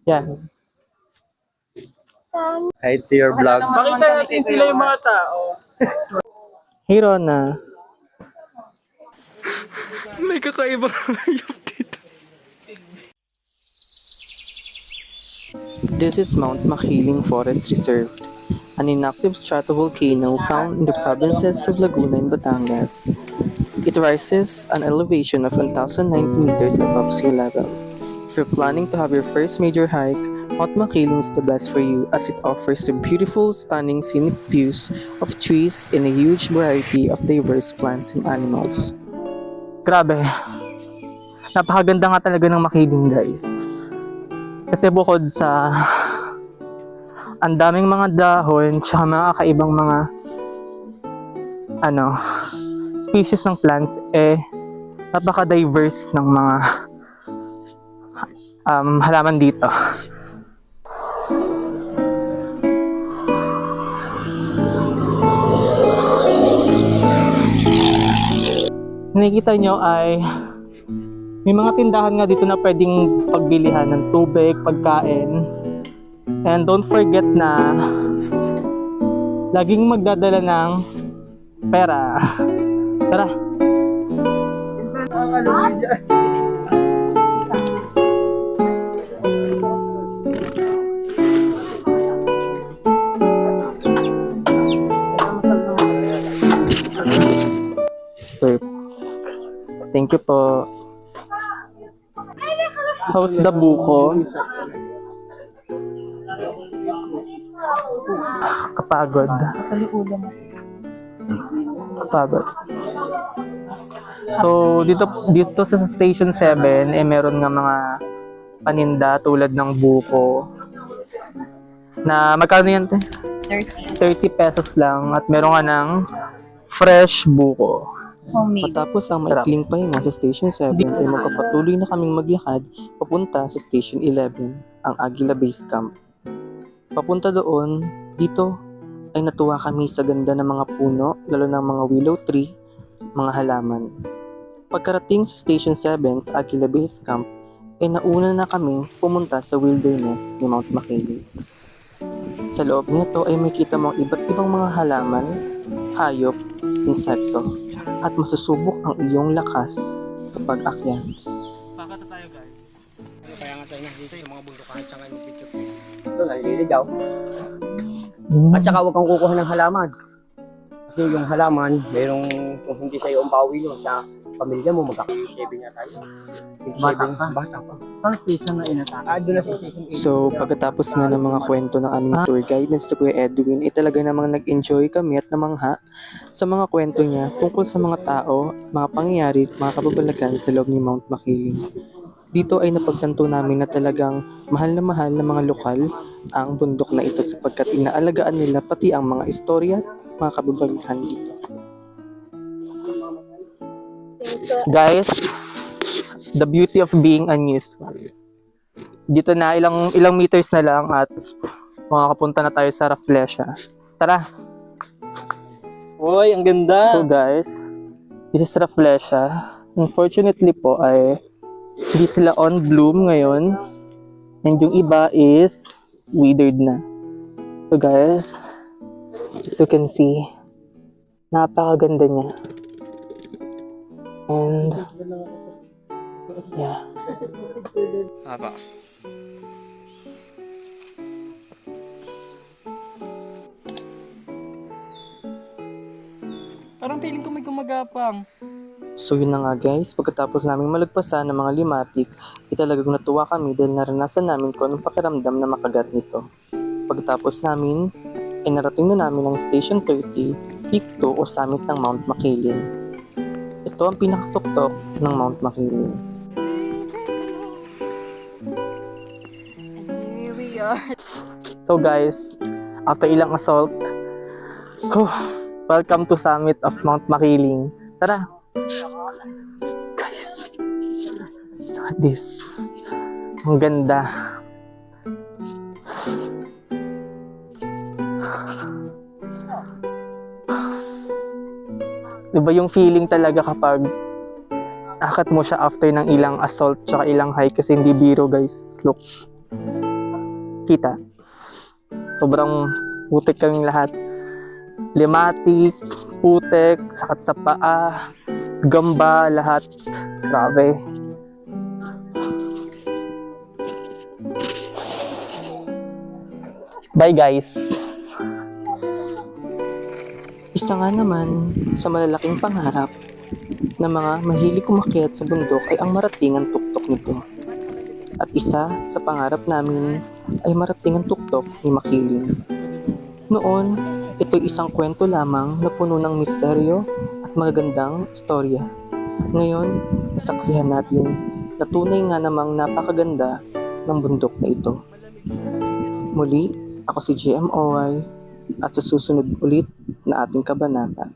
Yan. Hi to your vlog. Pakita natin sila yung mga tao. Hero na. May kakaibang hayop dito. This is Mount Makiling Forest Reserve, an inactive stratovolcano found in the provinces of Laguna and Batangas. It rises an elevation of 1,090 meters above sea level. If you're planning to have your first major hike, Mount Makiling is the best for you as it offers the beautiful, stunning scenic views of trees and a huge variety of diverse plants and animals. Grabe. Napakaganda nga talaga ng Makiling, guys. Kasi bukod sa ang daming mga dahon tsaka mga kakaibang mga species ng plants, napaka-diverse ng mga halaman dito. Nakikita nyo ay may mga tindahan nga dito na pwedeng pagbilihan ng tubig, pagkain. And don't forget na laging magdadala ng pera. Tara. Thank you po. How's the buko? Kapagod. Kapagod. So, dito sa Station 7, meron nga mga paninda tulad ng buko. Na magkano yan, te? 30 pesos lang. At meron nga ng fresh buko. Matapos ang maikling pahinga sa Station 7 ay magpapatuloy na kaming maglakad papunta sa Station 11, ang Aguila Base Camp. Papunta doon, dito ay natuwa kami sa ganda ng mga puno, lalo ng mga willow tree, mga halaman. Pagkarating sa Station 7 sa Aguila Base Camp, ay nauna na kami pumunta sa wilderness ni Mount Makiling. Sa loob nito ay makita mo iba't ibang mga halaman, hayop, insekto, at masusubok ang iyong lakas sa pag-akyat. Pakata tayo, guys. Kaya nga tayo dito yung mga bundukan at saka yung picture. Ito, naliligaw. At saka huwag kang kukuha ng halaman. Kasi yung halaman, mayroong kung hindi sa'yo ang bawi yun sa pamilya mo, magkaka-27 na tayo. Bata ka? Bata pa. Saan station na inatake? Doon na sa station 8. So, pagkatapos nga ng mga kwento ng aming tour guidance to Kuya Edwin, talaga namang nag-enjoy kami at namangha sa mga kwento niya tungkol sa mga tao, mga pangyayari at mga kababalagan sa loob ni Mount Makiling. Dito ay napagtanto namin na talagang mahal na mga lokal ang bundok na ito sapagkat inaalagaan nila pati ang mga istorya at mga kababalagan dito. Guys, the beauty of being unusual. Dito na ilang meters na lang at makakapunta na tayo sa Rafflesia. Tara! Uy, ang ganda! So guys, this is Rafflesia. Unfortunately po ay hindi sila on bloom ngayon. And yung iba is withered na. So guys, as you can see, napakaganda niya. And yeah. Haba. Parang feeling ko may gumagapang. So yun na nga guys, pagkatapos naming malagpasan ng mga limatik, talagang natuwa kami dahil naranasan namin kung anong pakiramdam na makagat nito. Pagkatapos namin, narating na namin ang Station 30, Peak 2 o summit ng Mount Makiling. Ito ang pinakatuktok ng Mount Makiling. And here we are. So guys, after ilang assault, welcome to summit of Mount Makiling. Tara! Guys, look at this. Ang ganda. Diba yung feeling talaga kapag akat mo siya after ng ilang assault tsaka ilang hike kasi hindi biro guys. Look. Kita. Sobrang putik kaming lahat. Limatik, putek, sakit sa paa, gamba, lahat. Grabe. Bye guys! Isa nga naman sa malalaking pangarap ng mga mahilig umakyat sa bundok ay ang marating ang tuktok nito. At isa sa pangarap namin ay marating ang tuktok ni Makilin. Noon, ito'y isang kwento lamang na puno ng misteryo at magagandang istorya. Ngayon, nasaksihan natin na tunay nga namang napakaganda ng bundok na ito. Muli, ako si GMOY at sa susunod ulit na ating kabanata.